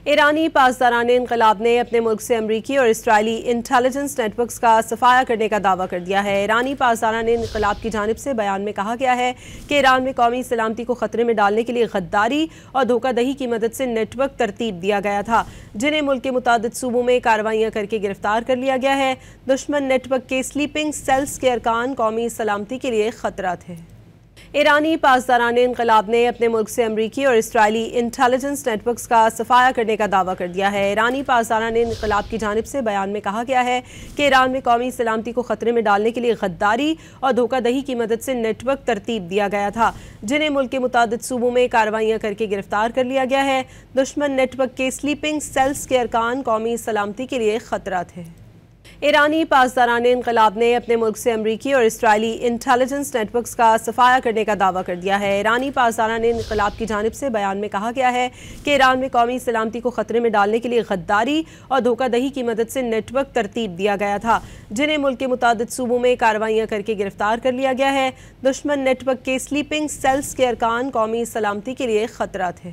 ایرانی پاسداران انقلاب نے اپنے ملک سے امریکی اور اسرائیلی انٹیلیجنس نیٹ ورکس کا صفایا کرنے کا دعویٰ کر دیا ہے۔ ایرانی پاسداران انقلاب کی جانب سے بیان میں کہا گیا ہے کہ ایران میں قومی سلامتی کو خطرے میں ڈالنے کے لیے غداری اور دھوکہ دہی کی مدد سے نیٹ ورک ترتیب دیا گیا تھا، جنہیں ملک کے متعدد صوبوں میں کارروائیاں کر کے گرفتار کر لیا گیا ہے۔ دشمن نیٹ ورک کے سلیپنگ سیلز کے ارکان قومی سلامتی کے لیے خطرہ تھے۔ ایرانی پاسداران انقلاب نے اپنے ملک سے امریکی اور اسرائیلی انٹیلیجنس نیٹ ورکس کا صفایا کرنے کا دعویٰ کر دیا ہے۔ ایرانی پاسداران انقلاب کی جانب سے بیان میں کہا گیا ہے کہ ایران میں قومی سلامتی کو خطرے میں ڈالنے کے لیے غداری اور دھوکہ دہی کی مدد سے نیٹ ورک ترتیب دیا گیا تھا، جنہیں ملک کے متعدد صوبوں میں کارروائیاں کر کے گرفتار کر لیا گیا ہے۔ دشمن نیٹ ورک کے سلیپنگ سیلز کے ارکان قومی سلامتی کے لیے خطرہ تھے۔ ایرانی پاسداران انقلاب نے اپنے ملک سے امریکی اور اسرائیلی انٹیلیجنس نیٹ ورکس کا صفایا کرنے کا دعویٰ کر دیا ہے۔ ایرانی پاسداران انقلاب کی جانب سے بیان میں کہا گیا ہے کہ ایران میں قومی سلامتی کو خطرے میں ڈالنے کے لیے غداری اور دھوکہ دہی کی مدد سے نیٹ ورک ترتیب دیا گیا تھا، جنہیں ملک کے متعدد صوبوں میں کارروائیاں کر کے گرفتار کر لیا گیا ہے۔ دشمن نیٹ ورک کے سلیپنگ سیلز کے ارکان قومی سلامتی کے لیے خطرہ تھے۔